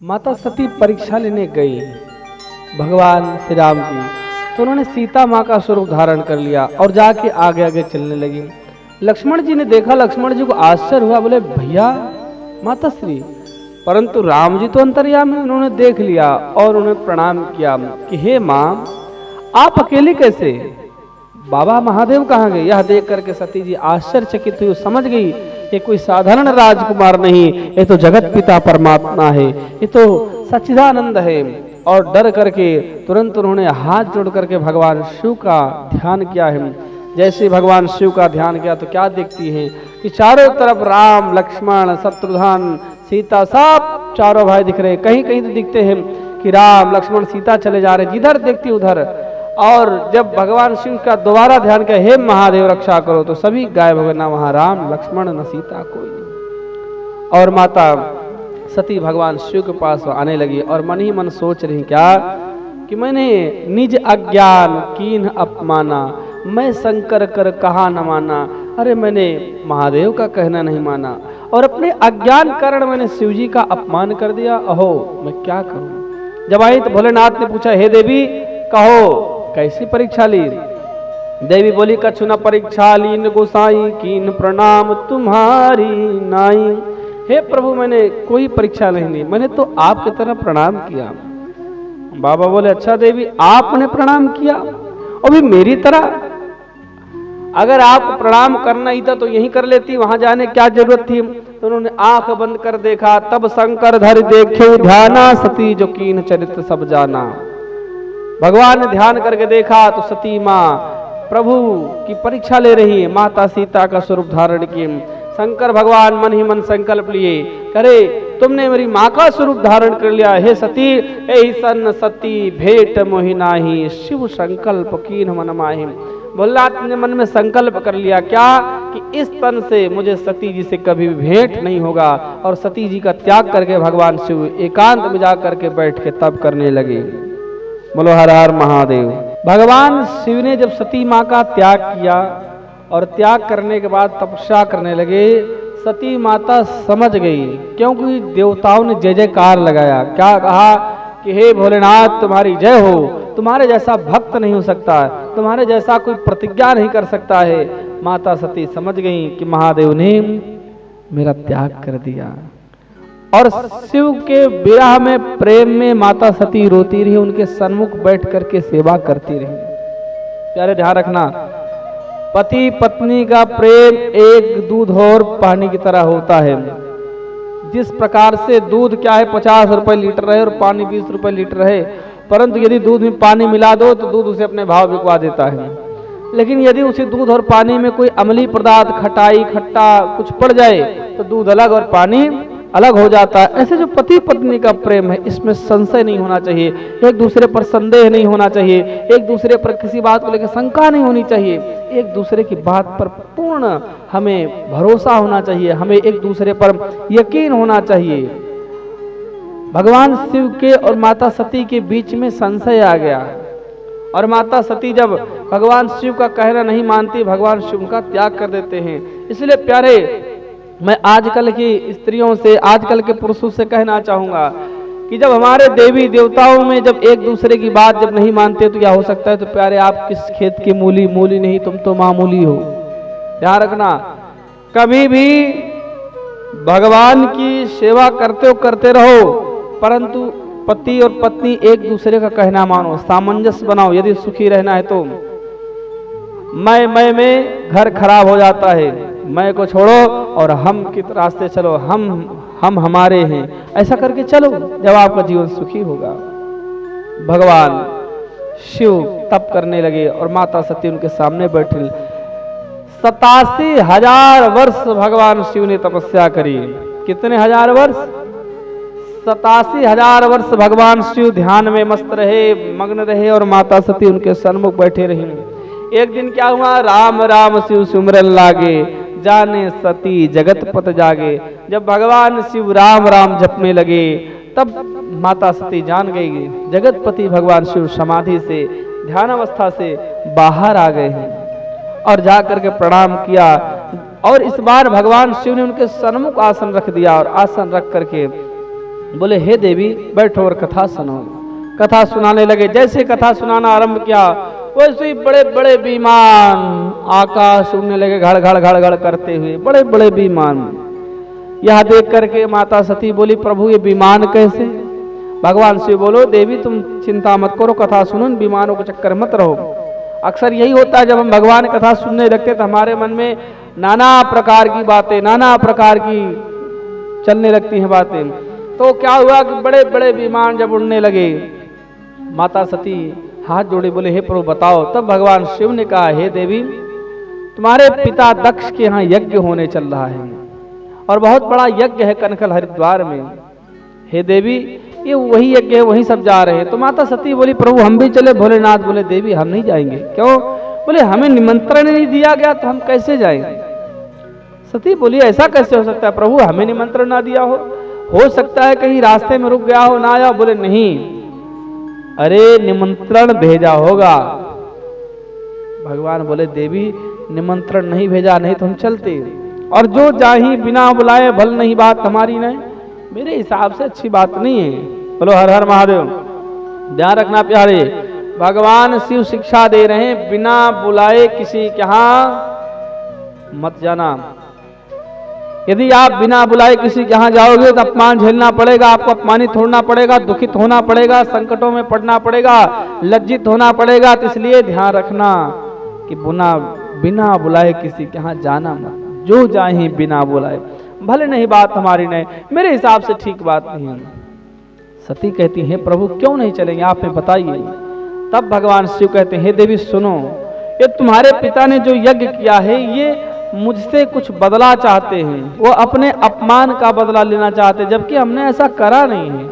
माता सती परीक्षा लेने गई भगवान श्री राम की, तो उन्होंने सीता माँ का स्वरूप धारण कर लिया और जाके आगे आगे चलने लगी। लक्ष्मण जी ने देखा, लक्ष्मण जी को आश्चर्य हुआ, बोले भैया माता श्री, परंतु राम जी तो अंतर्यामी, उन्होंने देख लिया और उन्हें प्रणाम किया कि हे माँ आप अकेले कैसे, बाबा महादेव कहाँ गए। यह देख करके सती जी आश्चर्यचकित हुई, समझ गई ये कोई साधारण राजकुमार नहीं, ये तो जगत पिता परमात्मा है, ये तो सच्चिदानंद है। और डर करके तुरंत उन्होंने हाथ जोड़ करके भगवान शिव का ध्यान किया है। जैसे भगवान शिव का ध्यान किया तो क्या देखती है कि चारों तरफ राम लक्ष्मण शत्रुघ्न सीता सब चारों भाई दिख रहे। कहीं कहीं तो दिखते हैं कि राम लक्ष्मण सीता चले जा रहे, जिधर देखती उधर। और जब भगवान शिव का दोबारा ध्यान किया, हे महादेव रक्षा करो, तो सभी गायब हो गए, ना वहां राम लक्ष्मण न सीता कोई नहीं। और माता सती भगवान शिव के पास आने लगी और मन ही मन सोच रही क्या कि मैंने निज अज्ञान कीन अपमाना, मैं शंकर कर कहा न माना। अरे मैंने महादेव का कहना नहीं माना और अपने अज्ञान कारण मैंने शिव जी का अपमान कर दिया। अहो मैं क्या करूं। जब आई तो भोलेनाथ ने पूछा, हे देवी कहो कैसी परीक्षा ली। देवी बोली, कछु न परीक्षा लीन गोसाई कीन प्रणाम तुम्हारी नाई। हे प्रभु मैंने कोई परीक्षा नहीं ली, मैंने तो आपकी तरह प्रणाम किया। बाबा बोले, अच्छा देवी आपने प्रणाम किया और भी मेरी तरह, अगर आप प्रणाम करना ही था तो यही कर लेती, वहां जाने क्या जरूरत थी। तो उन्होंने आंख बंद कर देखा, तब शंकर धर देखे ध्याना, सती जो कीन चरित्र सब जाना। भगवान ने ध्यान करके देखा तो सती माँ प्रभु की परीक्षा ले रही है, माता सीता का स्वरूप धारण किए। शंकर भगवान मन ही मन संकल्प लिए, करे तुमने मेरी माँ का स्वरूप धारण कर लिया, हे सती ऐसन सती भेंट मोहि नाही, शिव संकल्प कीन मन माहि। भोलेनाथ ने मन में संकल्प कर लिया क्या कि इस तन से मुझे सती जी से कभी भी भेंट नहीं होगा। और सती जी का त्याग करके भगवान शिव एकांत में जा करके बैठ के तप करने लगे। बोलो हर हर महादेव। भगवान शिव ने जब सती माँ का त्याग किया और त्याग करने के बाद तपस्या करने लगे, सती माता समझ गई, क्योंकि देवताओं ने जय जयकार लगाया। क्या कहा कि हे भोलेनाथ तुम्हारी जय हो, तुम्हारे जैसा भक्त नहीं हो सकता, तुम्हारे जैसा कोई प्रतिज्ञा नहीं कर सकता है। माता सती समझ गई कि महादेव ने मेरा त्याग कर दिया। और शिव के विरह में प्रेम में माता सती रोती रही, उनके सन्मुख बैठ करके सेवा करती रही। प्यारे ध्यान रखना, पति पत्नी का प्रेम एक दूध और पानी की तरह होता है। जिस प्रकार से दूध क्या है 50 रुपए लीटर है और पानी 20 रुपए लीटर है, परंतु यदि दूध में पानी मिला दो तो दूध उसे अपने भाव बिकवा देता है। लेकिन यदि उसी दूध और पानी में कोई अम्लीय पदार्थ खटाई खट्टा कुछ पड़ जाए तो दूध अलग और पानी अलग हो जाता है। ऐसे जो पति पत्नी का प्रेम है, इसमें संशय नहीं होना चाहिए, एक दूसरे पर संदेह नहीं होना चाहिए, एक दूसरे पर किसी बात को लेकर शंका नहीं होनी चाहिए, एक दूसरे की बात पर पूर्ण हमें भरोसा होना चाहिए, हमें एक दूसरे पर यकीन होना चाहिए। भगवान शिव के और माता सती के बीच में संशय आ गया और माता सती जब भगवान शिव का कहना नहीं मानती, भगवान शिव का त्याग कर देते हैं। इसलिए प्यारे मैं आजकल की स्त्रियों से, आजकल के पुरुषों से कहना चाहूंगा कि जब हमारे देवी देवताओं में जब एक दूसरे की बात जब नहीं मानते तो क्या हो सकता है। तो प्यारे आप किस खेत की मूली, मूली नहीं तुम तो मामूली हो। ध्यान रखना, कभी भी भगवान की सेवा करते रहो, परंतु पति और पत्नी एक दूसरे का कहना मानो, सामंजस्य बनाओ। यदि सुखी रहना है तो मैं में घर खराब हो जाता है, मैं को छोड़ो और हम के रास्ते चलो, हम हमारे हैं, ऐसा करके चलो, जब आपका जीवन सुखी होगा। भगवान शिव तप करने लगे और माता सती उनके सामने बैठी। 87,000 वर्ष भगवान शिव ने तपस्या करी। कितने हजार वर्ष? 87,000 वर्ष भगवान शिव ध्यान में मस्त रहे, मग्न रहे और माता सती उनके सन्मुख बैठे रही। एक दिन क्या हुआ, राम राम शिव सुमरन लागे, जाने सती जगत पत जागे। जब भगवान शिव राम राम जपने लगे तब माता सती जान गई जगतपति भगवान शिव समाधि से, ध्यान अवस्था से बाहर आ गए हैं। और जाकर के प्रणाम किया और इस बार भगवान शिव ने उनके सन्मुख आसन रख दिया और आसन रख करके बोले हे देवी बैठो और कथा सुनो। कथा सुनाने लगे। जैसे कथा सुनाना आरंभ किया वैसे ही बड़े बड़े विमान आकाश उड़ने लगे, घड़ घड़ घड़ घड़ करते हुए, बड़े बड़े विमान। यह देख करके माता सती बोली प्रभु ये विमान कैसे? भगवान शिव बोलो देवी तुम चिंता मत करो, कथा सुनो, विमानों के चक्कर मत रहो। अक्सर यही होता है जब हम भगवान कथा सुनने लगते तो हमारे मन में नाना प्रकार की बातें, नाना प्रकार की चलने लगती हैं बातें। तो क्या हुआ कि बड़े बड़े विमान जब उड़ने लगे, माता सती हाथ जोड़े बोले हे प्रभु बताओ। तब भगवान शिव ने कहा हे देवी तुम्हारे पिता दक्ष के यहाँ यज्ञ होने चल रहा है और बहुत बड़ा यज्ञ है कनकल हरिद्वार में। हे देवी ये वही यज्ञ है, वही सब जा रहे हैं। तो माता सती बोली प्रभु हम भी चले? भोलेनाथ बोले देवी हम नहीं जाएंगे। क्यों? बोले हमें निमंत्रण नहीं दिया गया तो हम कैसे जाएंगे? सती बोली ऐसा कैसे हो सकता है प्रभु, हमें निमंत्रण ना दिया हो सकता है कहीं रास्ते में रुक गया हो ना आया। बोले नहीं, अरे निमंत्रण भेजा होगा। भगवान बोले देवी निमंत्रण नहीं भेजा, नहीं तो हम चलते। और जो जाही बिना बुलाए भल नहीं बात हमारी नहीं, मेरे हिसाब से अच्छी बात नहीं है। बोलो हर हर महादेव। ध्यान रखना प्यारे, भगवान शिव शिक्षा दे रहे हैं बिना बुलाए किसी के यहाँ मत जाना। यदि आप बिना बुलाए किसी के यहाँ जाओगे तो अपमान झेलना पड़ेगा, आपको अपमानित होना पड़ेगा, दुखित होना पड़ेगा, संकटों में पड़ना पड़ेगा, लज्जित होना पड़ेगा। तो इसलिए ध्यान रखना कि बिना बुलाए किसी के यहाँ जाना मत। जो जाए बिना बुलाए भले नहीं बात हमारी नहीं, मेरे हिसाब से ठीक बात नहीं है। सती कहती है प्रभु क्यों नहीं चलेंगे, आप हमें बताइए। तब भगवान शिव कहते हैं हे देवी सुनो, ये तुम्हारे पिता ने जो यज्ञ किया है ये मुझसे कुछ बदला चाहते हैं, वो अपने अपमान का बदला लेना चाहते हैं, जबकि हमने ऐसा करा नहीं है।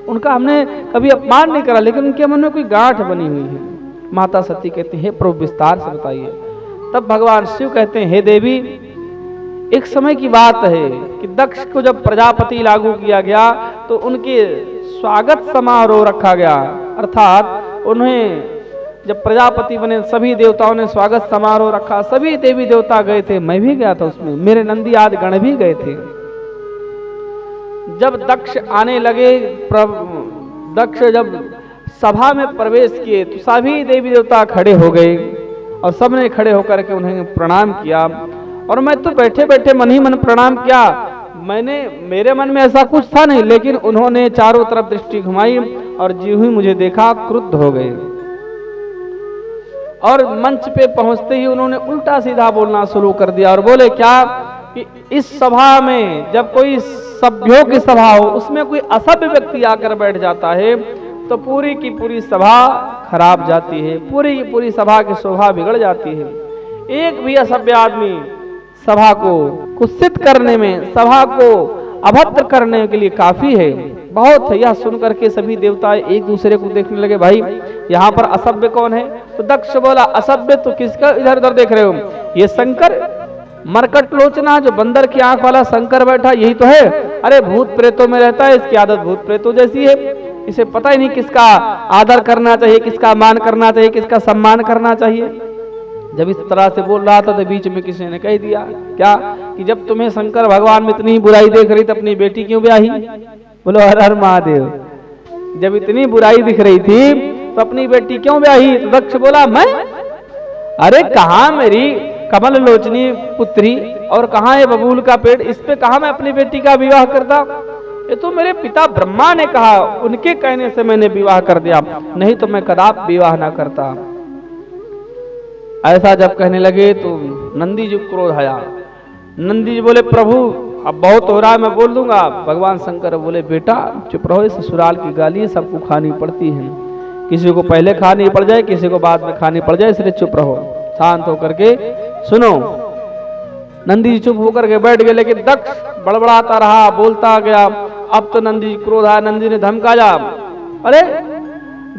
उनका हमने कभी अपमान नहीं करा, लेकिन उनके मन में कोई गांठ बनी हुई है। माता सती कहती है प्रभु विस्तार से बताइए। तब भगवान शिव कहते हैं हे देवी एक समय की बात है कि दक्ष को जब प्रजापति लागू किया गया तो उनके स्वागत समारोह रखा गया। अर्थात उन्हें जब प्रजापति बने सभी देवताओं ने स्वागत समारोह रखा, सभी देवी देवता गए थे, मैं भी गया था उसमें, मेरे नंदी आदि गण भी गए थे। जब दक्ष आने लगे, दक्ष जब सभा में प्रवेश किए तो सभी देवी देवता खड़े हो गए और सबने खड़े होकर के उन्हें प्रणाम किया। और मैं तो बैठे बैठे मन ही मन प्रणाम किया, मेरे मन में ऐसा कुछ था नहीं, लेकिन उन्होंने चारों तरफ दृष्टि घुमाई और ज्यों ही मुझे देखा क्रुद्ध हो गए। और मंच पे पहुंचते ही उन्होंने उल्टा सीधा बोलना शुरू कर दिया और बोले क्या कि इस सभा में जब कोई सभ्यों की सभा हो उसमें कोई असभ्य व्यक्ति आकर बैठ जाता है तो पूरी की पूरी सभा खराब जाती है, पूरी की पूरी सभा की शोभा बिगड़ जाती है। एक भी असभ्य आदमी सभा को कुत्सित करने में, सभा को अभद्र करने के लिए काफी है, बहुत है। यह सुनकर के सभी देवता एक दूसरे को देखने लगे, भाई यहाँ पर असभ्य कौन है? तो दक्ष बोला असभ्य तो किसका इधर उधर देख रहे हो? ये शंकर मरकट लोचना जो बंदर की आंख वाला शंकर बैठा यही तो है। अरे भूत प्रेतों में रहता है, इसकी आदत भूत प्रेतों जैसी है, इसे पता ही नहीं किसका आदर करना चाहिए, किसका मान करना चाहिए, किसका सम्मान करना चाहिए। जब इस तरह से बोल रहा था तो बीच में किसी ने कह दिया क्या कि जब तुम्हें शंकर भगवान में इतनी बुराई देख रही तो अपनी बेटी क्यों ब्याही? बोलो हर हर महादेव। जब इतनी बुराई दिख रही थी तो अपनी बेटी क्यों ब्याही? तो दक्ष बोला मैं, अरे कहाँ मेरी कमल लोचनी पुत्री और कहाँ है बबूल का पेड़, इस पे कहाँ मैं अपनी बेटी का विवाह करता? ये तो मेरे पिता ब्रह्मा ने कहा, उनके कहने से मैंने विवाह कर दिया, नहीं तो मैं कदापि विवाह ना करता। ऐसा जब कहने लगे तो नंदी जी क्रोध आया। नंदी जी बोले प्रभु अब बहुत हो रहा है, मैं बोल दूंगा। भगवान शंकर बोले बेटा चुप रहो, ससुराल की गाली सबको खानी पड़ती है, किसी को पहले खानी पड़ जाए किसी को बाद में खानी पड़ जाए, इसलिए चुप रहो, शांत होकर के सुनो। नंदी जी चुप होकर के बैठ गए, लेकिन दक्ष बड़बड़ाता रहा, बोलता गया। अब तो नंदी जी क्रोध आया, नंदी ने धमकाया, अरे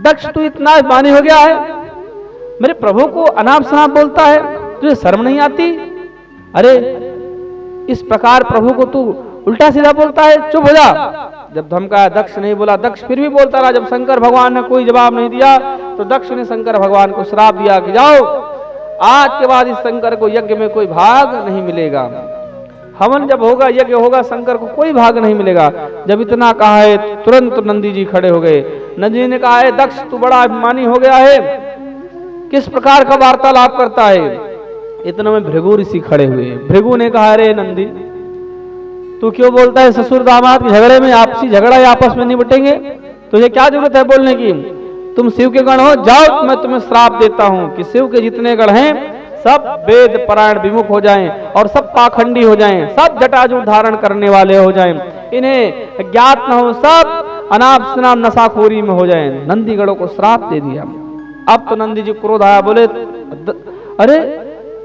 दक्ष तू इतना अभिमानी हो गया है, मेरे प्रभु को अनाप शनाप बोलता है, तुझे शर्म नहीं आती? अरे इस प्रकार प्रभु को तू उल्टा सीधा बोलता है, चुप हो जा। जब धमकाया दक्ष नहीं बोला, दक्ष फिर भी बोलता रहा। जब शंकर भगवान ने कोई जवाब नहीं दिया तो दक्ष ने शंकर भगवान को श्राप दिया कि जाओ आज के बाद इस शंकर को यज्ञ में कोई भाग नहीं मिलेगा। हवन जब होगा, यज्ञ होगा, शंकर को कोई भाग नहीं मिलेगा। जब इतना कहा है तुरंत नंदी जी खड़े हो गए। नंदी जी ने कहा है दक्ष तू बड़ा अभिमानी हो गया है, किस प्रकार का वार्तालाप करता है। इतना में भृगु ऋषि खड़े हुए। भृगु ने कहा अरे नंदी तू क्यों बोलता है ससुर दामाद के झगड़े में, आपसी झगड़ा या आपस में निपटेंगे, तुझे क्या जरूरत है बोलने की। तुम शिव के गण हो, जाओ मैं तुम्हें श्राप देता हूं कि शिव के जितने गण हैं सब वेद परायण विमुख हो जाएं और सब पाखंडी हो जाएं, सब जटाजूट धारण करने वाले हो जाएं, इन्हें ज्ञात न हो, सब अनाप शनाप नशाखोरी में हो जाएं। नंदी गणों को श्राप दे दिया। अब तो नंदी जी क्रोध आया, बोले अरे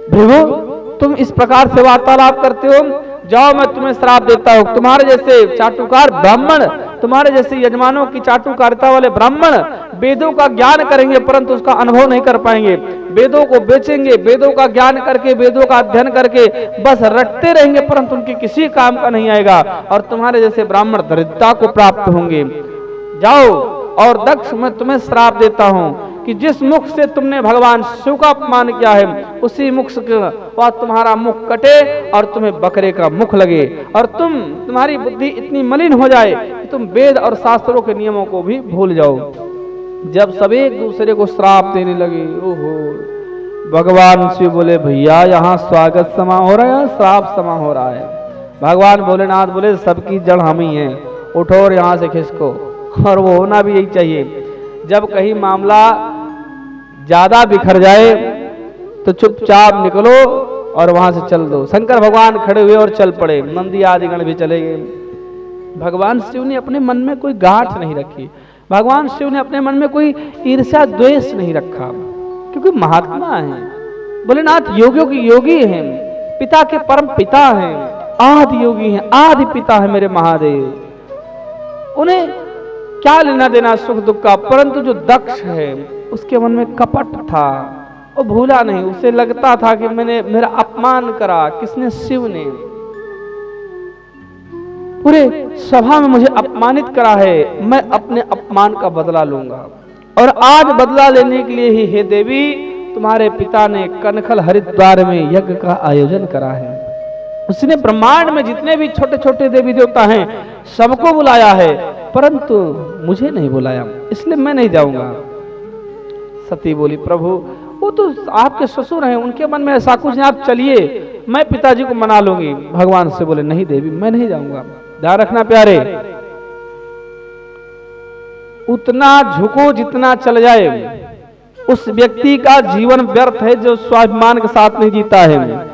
भृगु तुम इस प्रकार से वार्तालाप करते हो, जाओ मैं तुम्हें श्राप देता हूं। तुम्हारे जैसे चाटुकार ब्राह्मण, तुम्हारे जैसे यजमानों की चाटुकारिता वाले ब्राह्मण वेदों का ज्ञान करेंगे परंतु उसका अनुभव नहीं कर पाएंगे, वेदों को बेचेंगे, वेदों का ज्ञान करके, वेदों का अध्ययन करके बस रटते रहेंगे परंतु उनके किसी काम का नहीं आएगा, और तुम्हारे जैसे ब्राह्मण दरिद्रता को प्राप्त होंगे। जाओ और दक्ष मैं तुम्हें श्राप देता हूं कि जिस मुख से तुमने भगवान शिव का अपमान किया है उसी मुख से वह तुम्हारा मुख कटे और तुम्हें बकरे का मुख लगे, और तुम्हारी बुद्धि इतनी मलिन हो जाए कि तुम वेद और शास्त्रों के नियमों को भी भूल जाओ। जब सब एक दूसरे को श्राप देने लगे, ओहो, भगवान शिव बोले भैया यहाँ स्वागत समा हो रहा है, श्राप समा हो रहा है। भगवान भोलेनाथ बोले सबकी जड़ हम ही हैं, उठो और यहाँ से खिसको। और वो होना भी यही चाहिए। जब कहीं मामला ज्यादा बिखर जाए तो चुपचाप निकलो और वहां से चल दो। शंकर भगवान खड़े हुए और चल पड़े, नंदी आदि गण भी चले गए। भगवान शिव ने अपने मन में कोई गांठ नहीं रखी, भगवान शिव ने अपने मन में कोई ईर्ष्या द्वेष नहीं रखा, क्योंकि महात्मा हैं भोलेनाथ, योगियों की योगी हैं, पिता के परम पिता हैं, आदि योगी हैं, आदि पिता है मेरे महादेव। उन्हें क्या लेना देना सुख दुख का, परंतु जो दक्ष है उसके मन में कपट था, वो भूला नहीं। उसे लगता था कि मेरा अपमान करा किसने, शिव ने, पूरे सभा में मुझे अपमानित करा है, मैं अपने अपमान का बदला लूंगा। और आज बदला लेने के लिए ही हे देवी तुम्हारे पिता ने कनखल हरिद्वार में यज्ञ का आयोजन करा है। उसने ब्रह्मांड में जितने भी छोटे छोटे देवी देवता हैं सबको बुलाया है, परंतु मुझे नहीं बुलाया, इसलिए मैं नहीं जाऊंगा। सती बोली प्रभु वो तो आपके ससुर हैं, उनके मन में ऐसा कुछ नहीं, आप चलिए मैं पिताजी को मना लूंगी। भगवान से बोले नहीं देवी मैं नहीं जाऊंगा। ध्यान रखना प्यारे, उतना झुको जितना चल जाए, उस व्यक्ति का जीवन व्यर्थ है जो स्वाभिमान के साथ नहीं जीता है।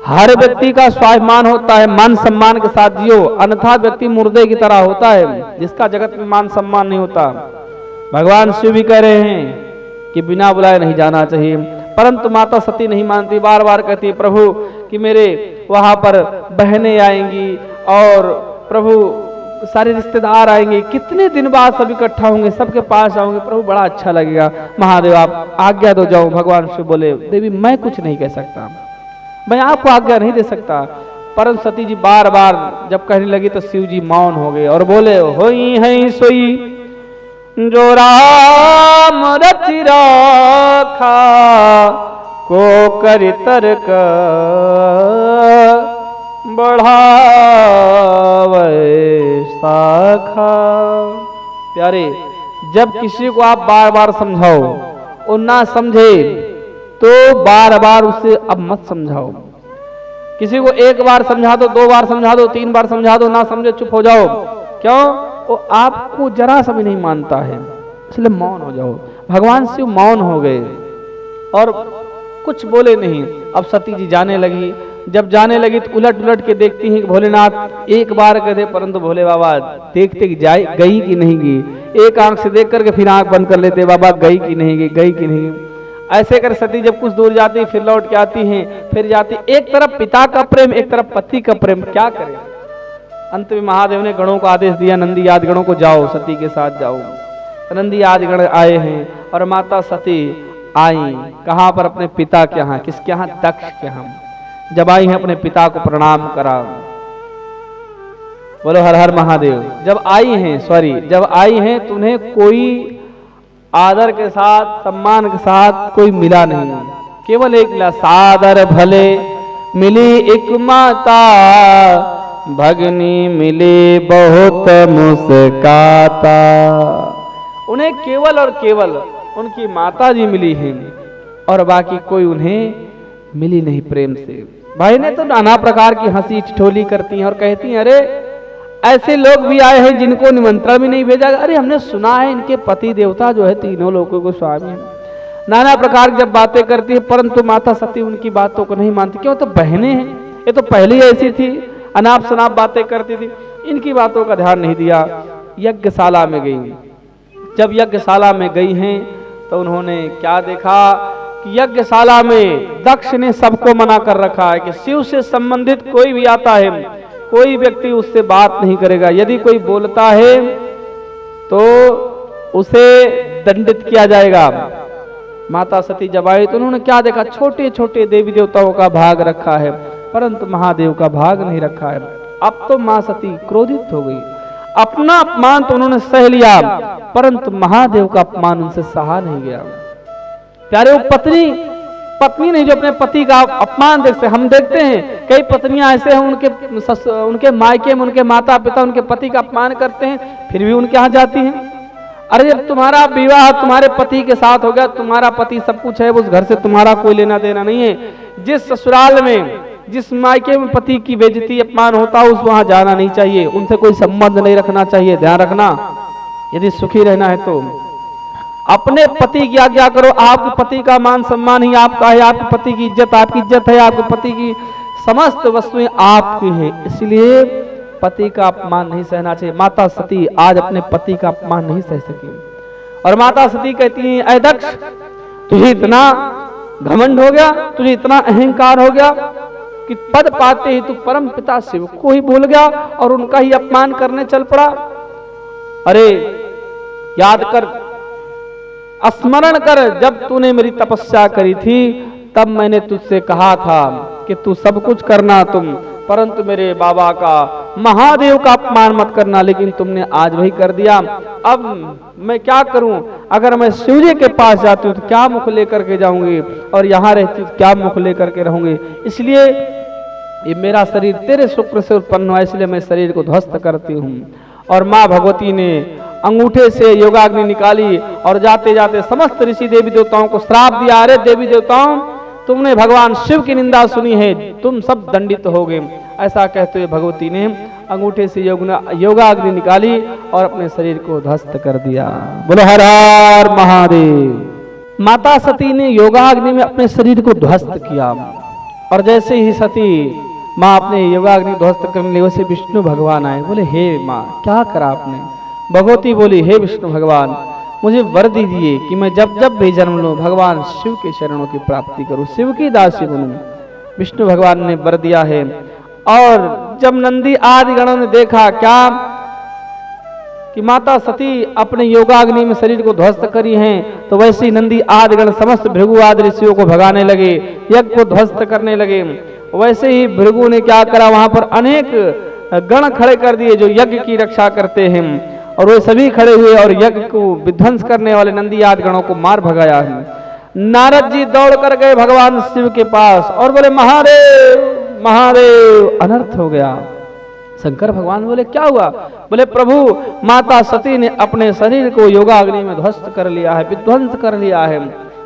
हर व्यक्ति का स्वाभिमान होता है, मान सम्मान के साथ जियो, अन्यथा व्यक्ति मुर्दे की तरह होता है जिसका जगत में मान सम्मान नहीं होता। भगवान शिव भी कह रहे हैं कि बिना बुलाए नहीं जाना चाहिए, परंतु माता सती नहीं मानती, बार बार कहती प्रभु कि मेरे वहां पर बहनें आएंगी और प्रभु सारे रिश्तेदार आएंगे, कितने दिन बाद सब इकट्ठा होंगे, सबके पास जाओगे प्रभु, बड़ा अच्छा लगेगा, महादेव आप आज्ञा दो जाओ। भगवान शिव बोले देवी मैं कुछ नहीं कह सकता, मैं आपको आज्ञा नहीं दे सकता। परंतु सती जी बार बार जब कहने लगी तो शिव जी मौन हो गए और बोले होई है सोई जो राम रचि राखा को करि तर्क बढ़ावे शाखा। प्यारे, जब किसी को आप बार बार समझाओ और ना समझे तो बार बार उसे अब मत समझाओ। किसी को एक बार समझा दो, दो बार समझा दो, तीन बार समझा दो, ना समझे चुप हो जाओ। क्यों? वो आपको जरा सा भी नहीं मानता है, इसलिए मौन हो जाओ। भगवान शिव मौन हो गए और कुछ बोले नहीं। अब सती जी जाने लगी। जब जाने लगी तो उलट उलट के देखती हैं कि भोलेनाथ एक बार कहते, परंतु भोले बाबा देखते कि जाए गई कि नहीं गई। एक आंख से देख करके फिर आंख बंद कर लेते, बाबा गई कि नहीं गई, गई कि नहीं गई। ऐसे कर सती जब कुछ दूर जाती फिर लौट के आती हैं, फिर जाती। एक तरफ पिता का प्रेम, एक तरफ पति का प्रेम, क्या करें। अंत में महादेव ने गणों को आदेश दिया, नंदी आदि गणों को जाओ सती के साथ जाओ। नंदी आदि गण आए हैं और माता सती आई कहां पर, अपने पिता के यहाँ। किसके यहाँ? दक्ष के यहाँ। जब आई हैं अपने पिता को प्रणाम करा। बोलो हर हर महादेव। जब आई हैं तो उन्हें कोई आदर के साथ, सम्मान के साथ कोई मिला नहीं, केवल एक मिला, सादर भले मिली एक माता, भगनी मिली बहुत मुस्काता। उन्हें केवल और केवल उनकी माता जी मिली हैं और बाकी कोई उन्हें मिली नहीं प्रेम से। भाई ने तो नाना प्रकार की हंसी ठिठोली करती हैं और कहती हैं, अरे ऐसे लोग भी आए हैं जिनको निमंत्रण भी नहीं भेजा। अरे हमने सुना है इनके पति देवता जो है तीनों लोगों को स्वामी है। नाना प्रकार की जब बातें करती है, परंतु माता सती उनकी बातों को नहीं मानती। क्यों? तो बहनें हैं, ये तो पहले ही ऐसी थी, अनाप शनाप बातें करती थी, इनकी बातों का ध्यान नहीं दिया। यज्ञशाला में गई। जब यज्ञशाला में गई हैं तो उन्होंने क्या देखा कि यज्ञशाला में दक्ष ने सबको मना कर रखा है कि शिव से संबंधित कोई भी आता है, कोई व्यक्ति उससे बात नहीं करेगा। यदि कोई बोलता है तो उसे दंडित किया जाएगा। माता सती जब आई तो उन्होंने क्या देखा, छोटे छोटे देवी देवताओं का भाग रखा है, परंतु महादेव का भाग नहीं रखा है। अब तो मां सती क्रोधित हो गई। अपना अपमान तो उन्होंने सह लिया, परंतु महादेव का अपमान उनसे सहा नहीं गया। प्यारे, वो पत्नी नहीं जो अपने पति का अपमान देखते। हम देखते हैं कई पत्नियां ऐसे हैं, उनके मायके में उनके माता पिता उनके पति का अपमान करते हैं, फिर भी उनके यहाँ जाती हैं। अरे जब तुम्हारा विवाह तुम्हारे पति के साथ हो गया, तुम्हारा पति सब कुछ है, उस घर से तुम्हारा कोई लेना देना नहीं है। जिस ससुराल में, जिस मायके में पति की बेइज्जती अपमान होता है, उस वहां जाना नहीं चाहिए, उनसे कोई संबंध नहीं रखना चाहिए। ध्यान रखना, यदि सुखी रहना है तो अपने पति की आज्ञा करो। आपके पति का मान सम्मान ही आपका है, आपके पति की इज्जत आपकी इज्जत है, आपके पति की समस्त वस्तुएं आपकी हैं, इसलिए पति का अपमान नहीं सहना चाहिए। माता सती आज अपने पति का अपमान नहीं सह सकी और माता सती कहती है, ऐ दक्ष, तुझे इतना घमंड हो गया, तुझे इतना अहंकार हो गया कि पद पाते ही तू परम पिता शिव को ही भूल गया और उनका ही अपमान करने चल पड़ा। अरे याद कर, स्मरण कर, जब तूने मेरी तपस्या करी थी तब मैंने तुझसे कहा था कि तू सब कुछ करना तुम, परंतु मेरे बाबा का, महादेव का अपमान मत करना, लेकिन तुमने आज वही कर दिया। अब मैं क्या करूं? अगर मैं शिवजी के पास जाती हूँ तो क्या मुख लेकर के जाऊंगी, और यहाँ रहती हूँ क्या मुख लेकर के रहूंगी। इसलिए ये मेरा शरीर तेरे शुक्र से उत्पन्न हुआ, इसलिए मैं शरीर को ध्वस्त करती हूँ। और माँ भगवती ने अंगूठे से योगाग्नि निकाली और जाते जाते समस्त ऋषि देवी देवताओं को श्राप दिया, अरे देवी देवताओं, तुमने भगवान शिव की निंदा सुनी है, तुम सब दंडित हो गए। ऐसा कहते हुए भगवती ने अंगूठे से योगाग्नि निकाली और अपने शरीर को ध्वस्त कर दिया। बोलो हर हर महादेव। माता सती ने योगाग्नि में अपने शरीर को ध्वस्त किया और जैसे ही सती माँ अपने योगाग्नि ध्वस्त करने लगी, वैसे विष्णु भगवान आए। बोले, हे माँ, क्या करा आपने? भगवती बोली, हे विष्णु भगवान, मुझे वर दीजिए कि मैं जब जब भी जन्म लूं भगवान शिव के चरणों की प्राप्ति करूं, शिव की दासी बनूं। विष्णु भगवान ने वर दिया है। और जब नंदी आदि गणों ने देखा क्या कि माता सती अपने योगाग्नि में शरीर को ध्वस्त करी हैं, तो वैसे ही नंदी आदि गण समस्त भृगु आदि ऋषियों को भगाने लगे, यज्ञ को ध्वस्त करने लगे। वैसे ही भृगु ने क्या करा, वहां पर अनेक गण खड़े कर दिए जो यज्ञ की रक्षा करते हैं, और वे सभी खड़े हुए और यज्ञ को विध्वंस करने वाले नंदी आदि गणों को मार भगाया है। नारद जी दौड़ कर गए भगवान शिव के पास और बोले, महादेव महादेव, अनर्थ हो गया। शंकर भगवान बोले, क्या हुआ? बोले, प्रभु, माता सती ने अपने शरीर को योगाग्नि में ध्वस्त कर लिया है, विध्वंस कर लिया है।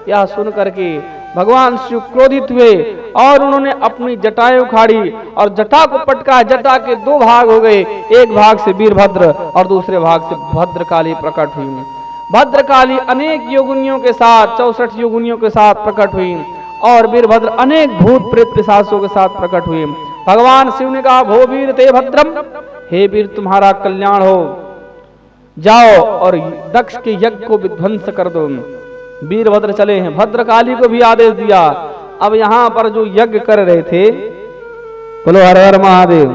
यह सुन करके भगवान शिव क्रोधित हुए और उन्होंने अपनी जटाएं उखाड़ी और जटा को पटका। जटा के दो भाग हो गए, एक भाग से वीरभद्र और दूसरे भाग से भद्रकाली प्रकट हुई। भद्रकाली अनेक योगिनियों के साथ, 64 योगिनियों के साथ प्रकट हुई और वीरभद्र अनेक भूत प्रेत पिशाचों के साथ प्रकट हुए। भगवान शिव ने कहा, भो वीर ते भद्रम, हे वीर तुम्हारा कल्याण हो, जाओ और दक्ष के यज्ञ को विध्वंस कर दो। वीरभद्र चले हैं, भद्रकाली को भी आदेश दिया। अब यहाँ पर जो यज्ञ कर रहे थे, बोलो हर हर महादेव,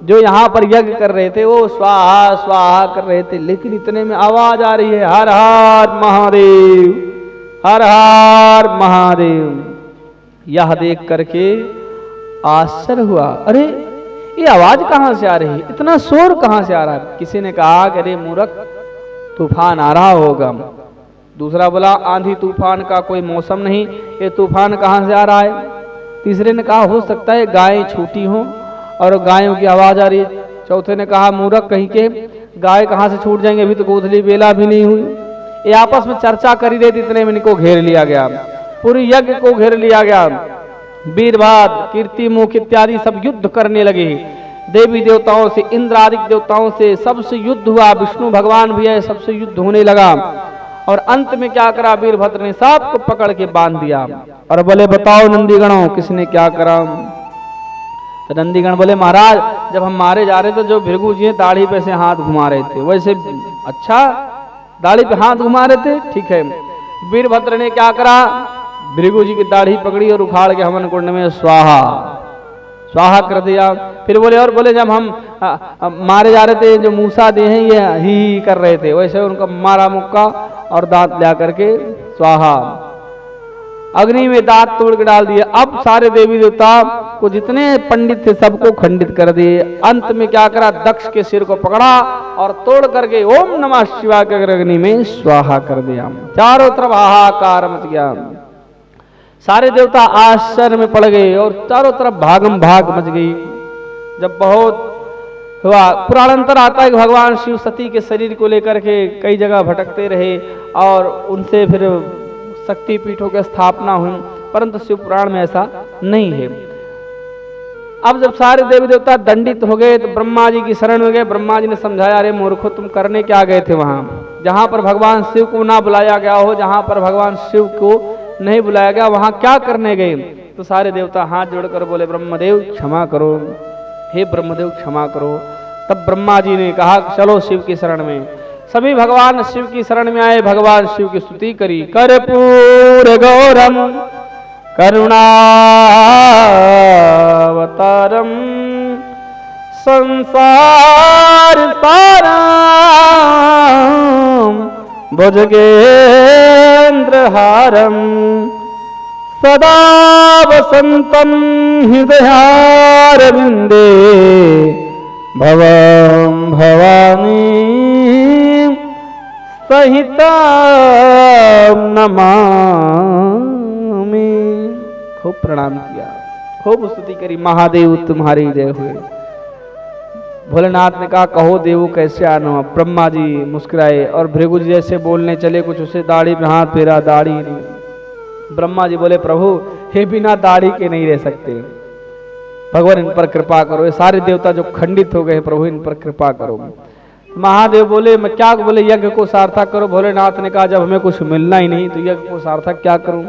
जो यहाँ पर यज्ञ कर रहे थे वो स्वाहा स्वाहा कर रहे थे, लेकिन इतने में आवाज आ रही है, हर हर महादेव, हर हर महादेव। यह देख करके आश्चर्य हुआ, अरे ये आवाज कहां से आ रही है, इतना शोर कहां से आ रहा है? किसी ने कहा कि अरे मूर्ख, तूफान आ रहा होगा। दूसरा बोला, आंधी तूफान का कोई मौसम नहीं, ये तूफान कहां से आ रहा है? तीसरे ने कहा हो सकता है गायें छूटी हों और गायों की आवाज आ रही है। चौथे ने कहा मूर्ख कहीं के, गाय कहाँ से छूट जाएंगे, अभी तो गोधली बेला भी नहीं हुई। ये आपस में चर्चा कर ही रहे थे, इतने में इनको घेर लिया गया, पूरी यज्ञ को घेर लिया गया। वीरभाद कीर्तिमुख इत्यादि सब युद्ध करने लगे, देवी देवताओं से, इंद्र आदि देवताओं से सबसे युद्ध हुआ। विष्णु भगवान भी है, सबसे युद्ध होने लगा। और अंत में क्या करा, वीरभद्र ने सबको पकड़ के बांध दिया और बोले बताओ नंदीगणों किसने क्या करा। तो नंदीगण बोले महाराज जब हम मारे जा रहे थे जो भृगु जी दाढ़ी पे से हाथ घुमा रहे थे, वैसे अच्छा दाढ़ी पे हाथ घुमा रहे थे, ठीक है। वीरभद्र ने क्या करा, भृगु जी की दाढ़ी पकड़ी और उखाड़ के हवन कुंड में स्वाहा स्वाहा कर दिया। फिर बोले और बोले जब हम मारे जा रहे थे जो मूसा दे हैं ये ही कर रहे थे, वैसे उनका मारा मुक्का और दांत ला करके स्वाहा, अग्नि में दांत तोड़ के डाल दिए। अब सारे देवी देवता को जितने पंडित थे सबको खंडित कर दिए। अंत में क्या करा, दक्ष के सिर को पकड़ा और तोड़ करके ओम नमः शिवाय के अग्नि में स्वाहा कर दिया। चारों तरफ हाहाकार मच गया, सारे देवता आश्चर्य में पड़ गए और चारों तरफ भागम भाग मच गई। जब बहुत हुआ, पुराणांतर आता है कि भगवान शिव सती के शरीर को लेकर के कई जगह भटकते रहे और उनसे फिर शक्ति पीठों की स्थापना हुई, परंतु शिव पुराण में ऐसा नहीं है। अब जब सारे देवी देवता दंडित हो गए तो ब्रह्मा जी की शरण में गए। ब्रह्मा जी ने समझाया, अरे मूर्खो तुम करने क्या गए थे वहां, जहां पर भगवान शिव को ना बुलाया गया हो, जहां पर भगवान शिव को नहीं बुलाया गया वहां क्या करने गए। तो सारे देवता हाथ जोड़कर बोले ब्रह्मदेव क्षमा करो, हे ब्रह्मदेव क्षमा करो। तब ब्रह्मा जी ने कहा चलो शिव की शरण में। सभी भगवान शिव की शरण में आए, भगवान शिव की स्तुति करी। कर्पूर गौरम करुणावतारम संसार सारम भुजगेंद्रहारम सदा वसंतम हृदयारविंदे भवं भवानी सहिता नमामि। खूब प्रणाम किया, खूब स्तुति करी, महादेव तुम्हारी जय हुए। भोलेनाथ ने कहा कहो देवो कैसे आना। ब्रह्मा जी मुस्कुराए और भृगु जी जैसे बोलने चले, कुछ उसे दाढ़ी पे हाथ फेरा, दाढ़ी नहीं। ब्रह्मा जी बोले प्रभु हे बिना दाढ़ी के नहीं रह सकते, भगवान इन पर कृपा करो। ये सारे देवता जो खंडित हो गए प्रभु इन पर कृपा करो। महादेव बोले मैं क्या, बोले यज्ञ को सार्थक करो। भोलेनाथ ने कहा जब हमें कुछ मिलना ही नहीं तो यज्ञ को सार्थक क्या करूं।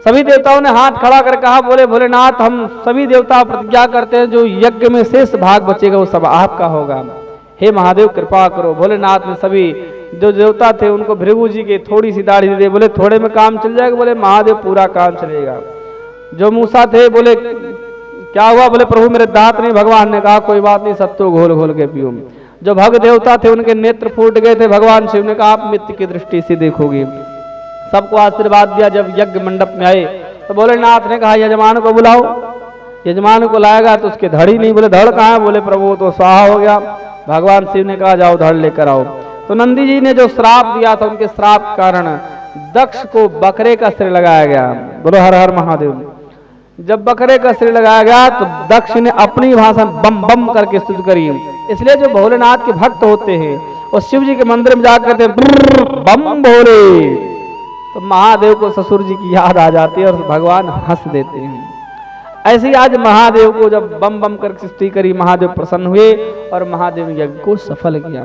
सभी देवताओं ने हाथ खड़ा कर कहा, बोले भोलेनाथ हम सभी देवता प्रतिज्ञा करते हैं जो यज्ञ में शेष भाग बचेगा वो सब आपका होगा, हे महादेव कृपा करो। भोलेनाथ ने सभी जो देवता थे उनको भृगु जी के थोड़ी सी दाढ़ी दे, बोले थोड़े में काम चल जाएगा, बोले महादेव पूरा काम चलेगा। जो मूसा थे बोले क्या हुआ, बोले प्रभु मेरे दांत नहीं। भगवान ने कहा कोई बात नहीं, सत्तू घोल घोल के पियो। जो भग देवता थे उनके नेत्र फूट गए थे, भगवान शिव ने कहा आप मित्र की दृष्टि से देखोगे। सबको आशीर्वाद दिया। जब यज्ञ मंडप में आए तो भोलेनाथ ने कहा यजमान को बुलाओ। यजमान को लाएगा तो उसके धड़ ही नहीं, बोले धड़ कहाँ है, बोले प्रभु तो स्वाहा हो गया। भगवान शिव ने कहा जाओ धड़ लेकर आओ। तो नंदी जी ने जो श्राप दिया था उनके श्राप के कारण दक्ष को बकरे का सिर लगाया गया। बोलो हर हर महादेव। जब बकरे का सिर लगाया गया तो दक्ष ने अपनी भाषा बम बम करके स्तुति करी। इसलिए जो भोलेनाथ के भक्त होते हैं और शिव जी के मंदिर में जाकर कहते हैं बम भोले, तो महादेव को ससुर जी की याद आ जाती है और भगवान हंस देते हैं। ऐसे ही आज महादेव को जब बम बम करके स्तुति करी, महादेव प्रसन्न हुए और महादेव यज्ञ को सफल किया।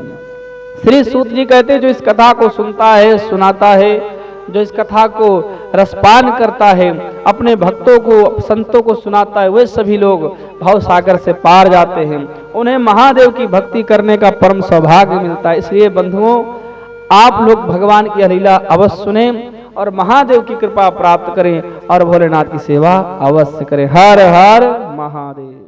श्री सूत जी कहते हैं जो इस कथा को सुनता है, सुनाता है, जो इस कथा को रसपान करता है, अपने भक्तों को, संतों को सुनाता है, वे सभी लोग भाव सागर से पार जाते हैं। उन्हें महादेव की भक्ति करने का परम सौभाग्य मिलता है। इसलिए बंधुओं आप लोग भगवान की लीला अवश्य सुने और महादेव की कृपा प्राप्त करें और भोलेनाथ की सेवा अवश्य करें। हर हर महादेव।